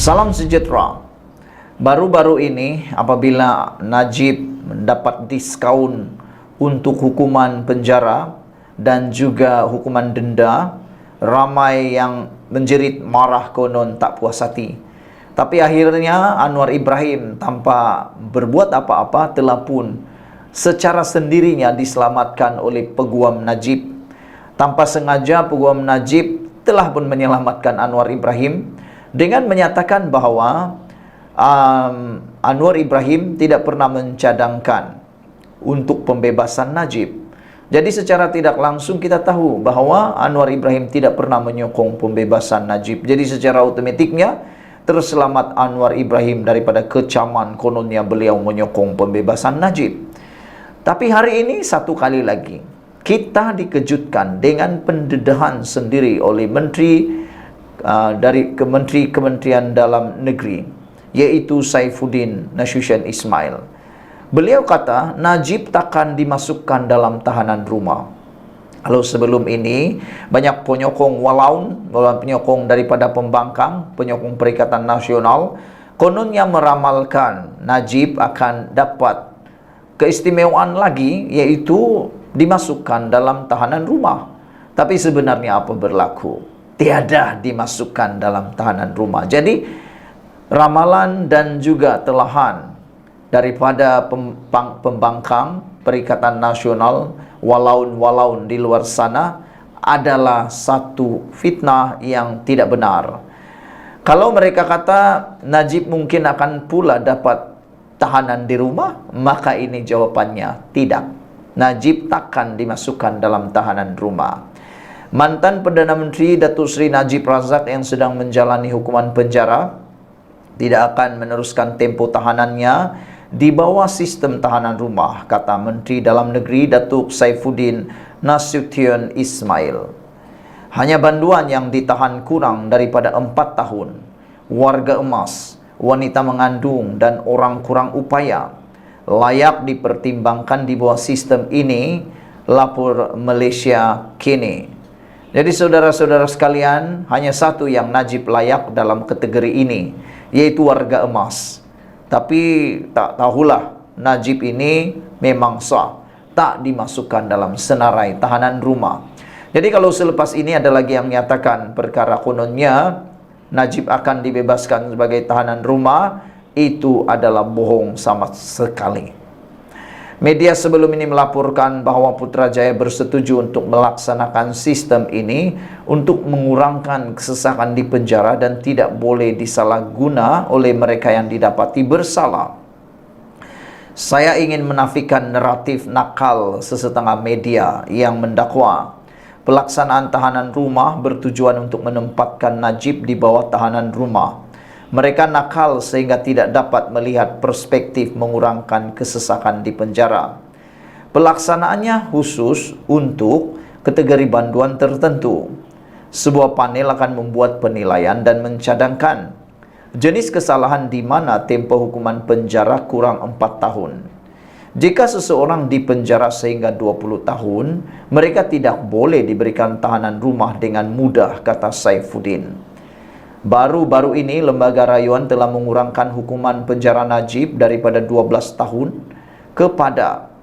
Salam sejahtera. Baru-baru ini apabila Najib mendapat diskaun untuk hukuman penjara dan juga hukuman denda, ramai yang menjerit marah konon tak puas hati. Tapi akhirnya Anwar Ibrahim tanpa berbuat apa-apa telah pun secara sendirinya diselamatkan oleh Peguam Najib. Tanpa sengaja Peguam Najib telah pun menyelamatkan Anwar Ibrahim dengan menyatakan bahawa Anwar Ibrahim tidak pernah mencadangkan untuk pembebasan Najib. Jadi secara tidak langsung kita tahu bahawa Anwar Ibrahim tidak pernah menyokong pembebasan Najib. Jadi secara otomatiknya terselamat Anwar Ibrahim daripada kecaman kononnya beliau menyokong pembebasan Najib. Tapi hari ini satu kali lagi kita dikejutkan dengan pendedahan sendiri oleh menteri dari Kementerian Dalam Negeri, yaitu Saifuddin Nasution Ismail. Beliau kata Najib takkan dimasukkan dalam tahanan rumah. Kalau sebelum ini banyak penyokong Walaun, penyokong daripada pembangkang, penyokong Perikatan Nasional, kononnya meramalkan Najib akan dapat keistimewaan lagi, yaitu dimasukkan dalam tahanan rumah. Tapi sebenarnya apa berlaku? Tiada dimasukkan dalam tahanan rumah. Jadi ramalan dan juga telahan daripada pembangkang Perikatan Nasional, walaun di luar sana adalah satu fitnah yang tidak benar. Kalau mereka kata Najib mungkin akan pula dapat tahanan di rumah, maka ini jawapannya tidak. Najib takkan dimasukkan dalam tahanan rumah. Mantan Perdana Menteri Datuk Seri Najib Razak yang sedang menjalani hukuman penjara tidak akan meneruskan tempoh tahanannya di bawah sistem tahanan rumah, kata Menteri Dalam Negeri Datuk Saifuddin Nasution Ismail. Hanya banduan yang ditahan kurang daripada 4 tahun, warga emas, wanita mengandung dan orang kurang upaya layak dipertimbangkan di bawah sistem ini, lapor Malaysia kini. Jadi saudara-saudara sekalian, hanya satu yang Najib layak dalam kategori ini, yaitu warga emas. Tapi tak tahulah Najib ini memang sah, tak dimasukkan dalam senarai tahanan rumah. Jadi kalau selepas ini ada lagi yang menyatakan perkara kononnya Najib akan dibebaskan sebagai tahanan rumah, itu adalah bohong sama sekali. Media sebelum ini melaporkan bahawa Putrajaya bersetuju untuk melaksanakan sistem ini untuk mengurangkan kesesakan di penjara dan tidak boleh disalahguna oleh mereka yang didapati bersalah. Saya ingin menafikan naratif nakal sesetengah media yang mendakwa pelaksanaan tahanan rumah bertujuan untuk menempatkan Najib di bawah tahanan rumah. Mereka nakal sehingga tidak dapat melihat perspektif mengurangkan kesesakan di penjara. Pelaksanaannya khusus untuk kategori banduan tertentu. Sebuah panel akan membuat penilaian dan mencadangkan jenis kesalahan di mana tempoh hukuman penjara kurang 4 tahun. Jika seseorang dipenjara sehingga 20 tahun, mereka tidak boleh diberikan tahanan rumah dengan mudah, kata Saifuddin. Baru-baru ini lembaga rayuan telah mengurangkan hukuman penjara Najib daripada 12 tahun kepada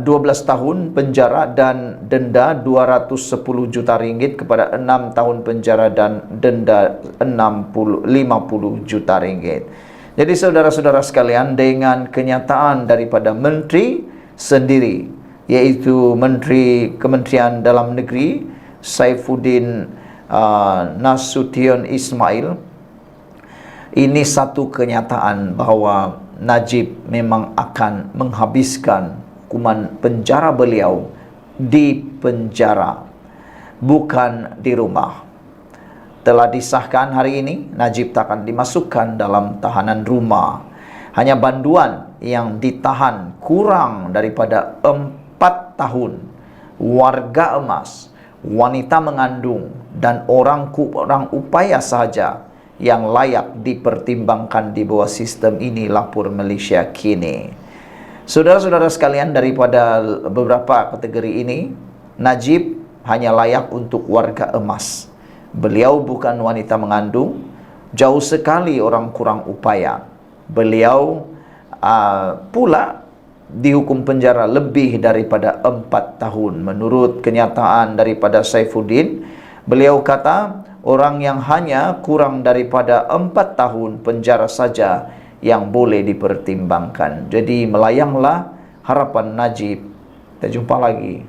12 tahun penjara dan denda 210 juta ringgit kepada 6 tahun penjara dan denda 50 juta ringgit. Jadi saudara-saudara sekalian, dengan kenyataan daripada menteri sendiri, yaitu Menteri Kementerian Dalam Negeri Saifuddin Nasution Ismail, ini satu kenyataan bahawa Najib memang akan menghabiskan hukuman penjara beliau di penjara, bukan di rumah. Telah disahkan hari ini, Najib takkan dimasukkan dalam tahanan rumah. Hanya banduan yang ditahan kurang daripada 4 tahun, warga emas, wanita mengandung dan orang upaya sahaja yang layak dipertimbangkan di bawah sistem ini, lapor Malaysia kini. Saudara-saudara sekalian, daripada beberapa kategori ini, Najib hanya layak untuk warga emas. Beliau bukan wanita mengandung, Jauh sekali orang kurang upaya. Beliau pula dihukum penjara lebih daripada 4 tahun. Menurut kenyataan daripada Saifuddin, beliau kata orang yang hanya kurang daripada 4 tahun penjara saja yang boleh dipertimbangkan. Jadi melayanglah harapan Najib. Kita jumpa lagi.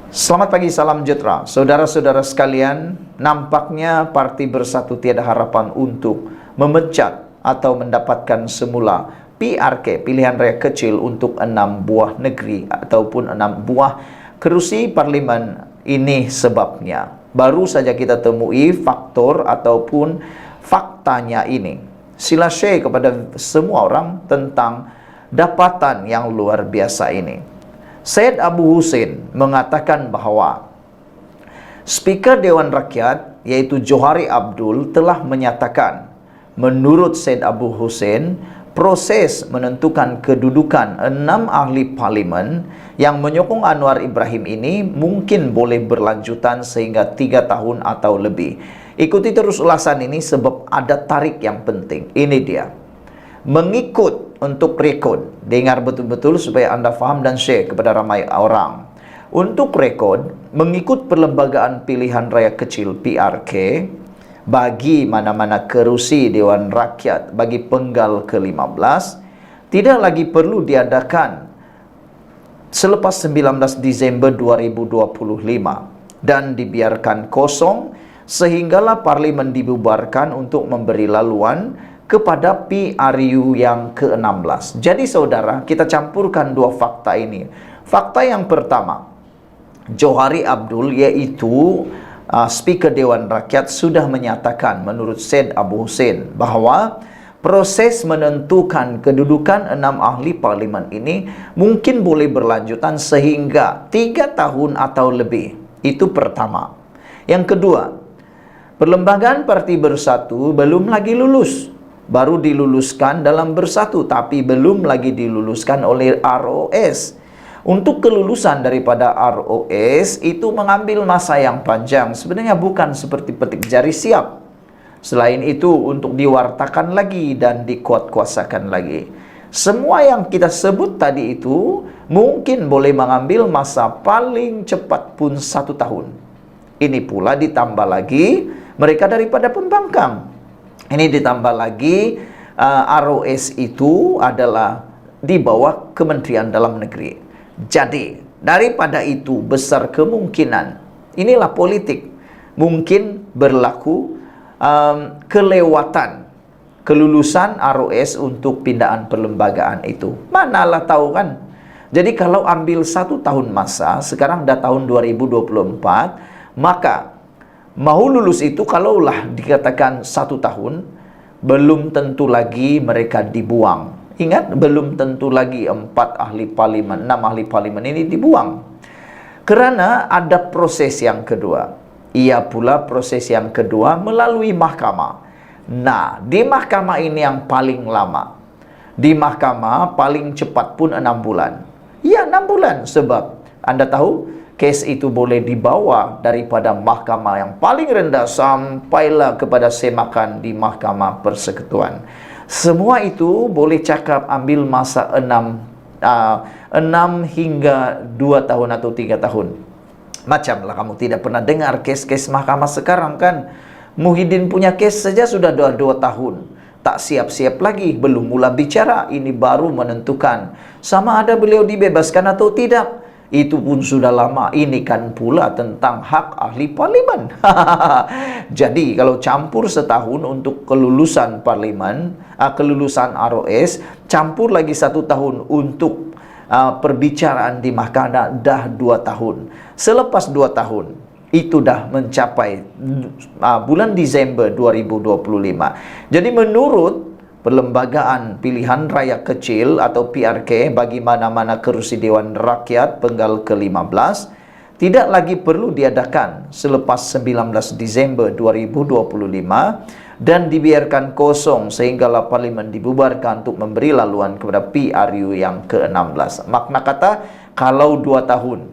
Selamat pagi, salam sejahtera. Saudara-saudara sekalian, nampaknya Parti Bersatu Tiada Harapan untuk memecat atau mendapatkan semula PRK, pilihan raya kecil, untuk 6 buah negeri ataupun 6 buah kerusi parlimen. Ini sebabnya. Baru saja kita temui faktor ataupun faktanya ini. Sila share kepada semua orang tentang dapatan yang luar biasa ini. Syed Abu Hussein mengatakan bahawa Speaker Dewan Rakyat iaitu Johari Abdul telah menyatakan, menurut Syed Abu Hussein, proses menentukan kedudukan 6 ahli parlimen yang menyokong Anwar Ibrahim ini mungkin boleh berlanjutan sehingga 3 tahun atau lebih. Ikuti terus ulasan ini sebab ada tarik yang penting. Ini dia. Mengikut untuk rekod. Dengar betul-betul supaya anda faham dan share kepada ramai orang. Untuk rekod, mengikut perlembagaan pilihan raya kecil PRK, bagi mana-mana kerusi Dewan Rakyat bagi penggal ke-15, tidak lagi perlu diadakan selepas 19 Disember 2025 dan dibiarkan kosong sehinggalah parlimen dibubarkan untuk memberi laluan kepada PRU yang ke-16. Jadi saudara, kita campurkan dua fakta ini. Fakta yang pertama, Johari Abdul iaitu Speaker Dewan Rakyat sudah menyatakan menurut Syed Abu Hussein bahawa proses menentukan kedudukan 6 ahli parlimen ini mungkin boleh berlanjutan sehingga 3 tahun atau lebih. Itu pertama. Yang kedua, perlembagaan Parti Bersatu belum lagi lulus. Baru diluluskan dalam Bersatu, tapi belum lagi diluluskan oleh ROS. Untuk kelulusan daripada ROS itu mengambil masa yang panjang. Sebenarnya bukan seperti petik jari siap. Selain itu untuk diwartakan lagi dan dikuatkuasakan lagi. Semua yang kita sebut tadi itu mungkin boleh mengambil masa paling cepat pun 1 tahun. Ini pula ditambah lagi mereka daripada pembangkang. Ini ditambah lagi ROS itu adalah di bawah Kementerian Dalam Negeri. Jadi daripada itu besar kemungkinan, inilah politik, mungkin berlaku kelewatan kelulusan ROS untuk pindaan perlembagaan itu. Manalah tahu kan. Jadi kalau ambil 1 tahun masa, sekarang dah tahun 2024, maka mau lulus itu kalaulah dikatakan 1 tahun, belum tentu lagi mereka dibuang. Ingat, belum tentu lagi 4 ahli parlimen, 6 ahli parlimen ini dibuang. Kerana ada proses yang kedua. Ia pula proses yang kedua melalui mahkamah. Nah, di mahkamah ini yang paling lama. Di mahkamah paling cepat pun 6 bulan. Ya, 6 bulan sebab anda tahu kes itu boleh dibawa daripada mahkamah yang paling rendah sampailah kepada semakan di Mahkamah Persekutuan. Semua itu boleh cakap ambil masa 6 hingga 2 tahun atau 3 tahun. Macamlah kamu tidak pernah dengar kes-kes mahkamah sekarang kan. Muhyiddin punya kes saja sudah 2 tahun. Tak siap-siap lagi, belum mula bicara, ini baru menentukan sama ada beliau dibebaskan atau tidak. Itu pun sudah lama. Ini kan pula tentang hak ahli parlimen. Jadi kalau campur setahun untuk kelulusan parlimen, kelulusan ROS, campur lagi 1 tahun untuk perbicaraan di mahkamah, dah 2 tahun. Selepas 2 tahun itu dah mencapai bulan Disember 2025. Jadi menurut perlembagaan pilihan raya kecil atau PRK bagi mana-mana kerusi Dewan Rakyat penggal ke-15 tidak lagi perlu diadakan selepas 19 Disember 2025 dan dibiarkan kosong sehinggalah parlimen dibubarkan untuk memberi laluan kepada PRU yang ke-16. Makna kata, kalau 2 tahun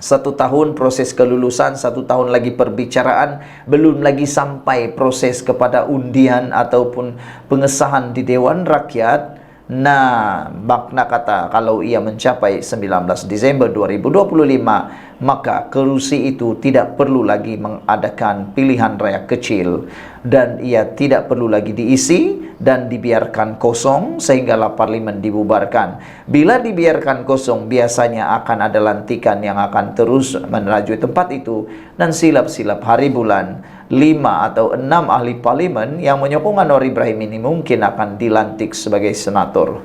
1 tahun proses kelulusan, 1 tahun lagi perbicaraan, belum lagi sampai proses kepada undian ataupun pengesahan di Dewan Rakyat. Nah, makna kata kalau ia mencapai 19 Desember 2025, maka kerusi itu tidak perlu lagi mengadakan pilihan raya kecil dan ia tidak perlu lagi diisi dan dibiarkan kosong sehinggalah parlimen dibubarkan. Bila dibiarkan kosong, biasanya akan ada lantikan yang akan terus menerajui tempat itu dan silap-silap hari bulan 5 atau 6 ahli parlimen yang menyokong Anwar Ibrahim ini mungkin akan dilantik sebagai senator.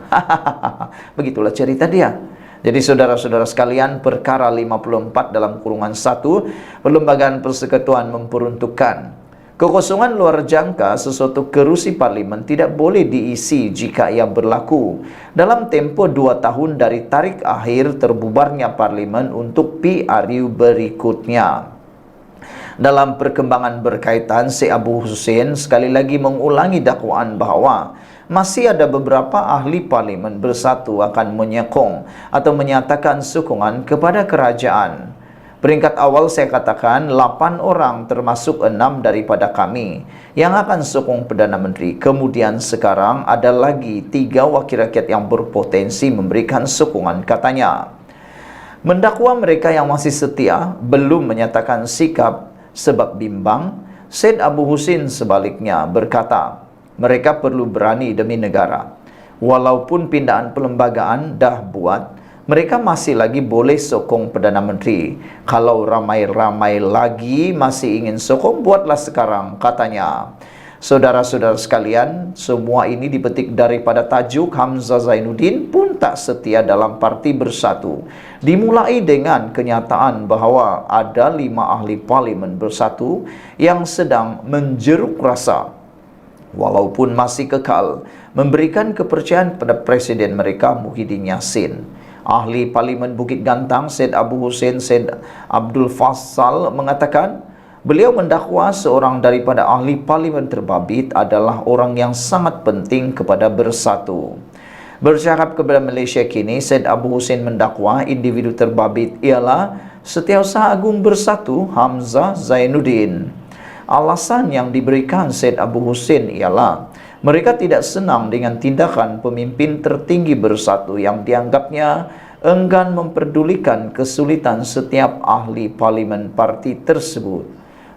Begitulah cerita dia. Jadi saudara-saudara sekalian, perkara 54 dalam kurungan 1, Perlembagaan Persekutuan memperuntukkan kekosongan luar jangka sesuatu kerusi parlimen tidak boleh diisi jika ia berlaku dalam tempoh 2 tahun dari tarikh akhir terbubarnya parlimen untuk PRU berikutnya. Dalam perkembangan berkaitan, Syekh Abu Hussein sekali lagi mengulangi dakwaan bahawa masih ada beberapa ahli parlimen bersatu akan menyokong atau menyatakan sokongan kepada kerajaan. Peringkat awal saya katakan 8 orang termasuk 6 daripada kami yang akan sokong Perdana Menteri. Kemudian sekarang ada lagi 3 wakil rakyat yang berpotensi memberikan sokongan katanya. Mendakwa mereka yang masih setia belum menyatakan sikap sebab bimbang. Syed Abu Hussein sebaliknya berkata, mereka perlu berani demi negara. Walaupun pindahan perlembagaan dah buat, mereka masih lagi boleh sokong Perdana Menteri. Kalau ramai-ramai lagi masih ingin sokong, buatlah sekarang, katanya. Saudara-saudara sekalian, semua ini dipetik daripada tajuk Hamzah Zainuddin pun tak setia dalam Parti Bersatu. Dimulai dengan kenyataan bahawa ada 5 ahli parlimen bersatu yang sedang menjeruk rasa, walaupun masih kekal, memberikan kepercayaan pada Presiden mereka Muhyiddin Yassin. Ahli Parlimen Bukit Gantang, Syed Abu Hussein Syed Abdul Fassal mengatakan, beliau mendakwa seorang daripada ahli parlimen terbabit adalah orang yang sangat penting kepada Bersatu. Bercakap kepada Malaysia Kini, Syed Abu Hussein mendakwa individu terbabit ialah Setiausaha Agung Bersatu Hamzah Zainuddin. Alasan yang diberikan Syed Abu Hussein ialah mereka tidak senang dengan tindakan pemimpin tertinggi Bersatu yang dianggapnya enggan memperdulikan kesulitan setiap ahli parlimen parti tersebut.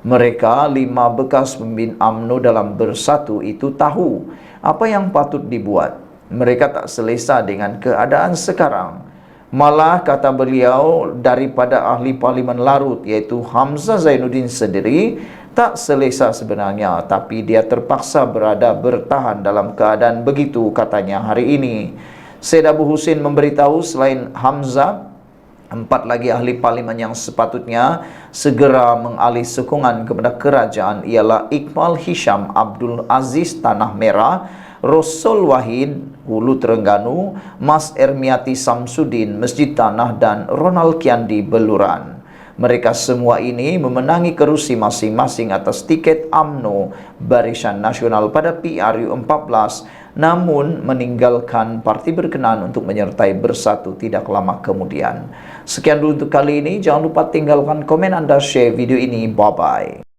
Mereka 5 bekas pemimpin UMNO dalam Bersatu itu tahu apa yang patut dibuat. Mereka tak selesa dengan keadaan sekarang. Malah kata beliau, daripada ahli parlimen larut iaitu Hamzah Zainuddin sendiri tak selesa sebenarnya, tapi dia terpaksa bertahan dalam keadaan begitu, katanya hari ini. Syed Abu Hussein memberitahu selain Hamzah, 4 lagi ahli parlimen yang sepatutnya segera mengalih sokongan kepada kerajaan ialah Iqbal Hisham Abdul Aziz Tanah Merah, Rasul Wahid Hulu Terengganu, Mas Ermiati Samsudin Masjid Tanah dan Ronald Kiandi Beluran. Mereka semua ini memenangi kerusi masing-masing atas tiket UMNO Barisan Nasional pada PRU 14, namun meninggalkan parti berkenaan untuk menyertai Bersatu tidak lama kemudian. Sekian dulu untuk kali ini. Jangan lupa tinggalkan komen Anda, share video ini. Bye-bye.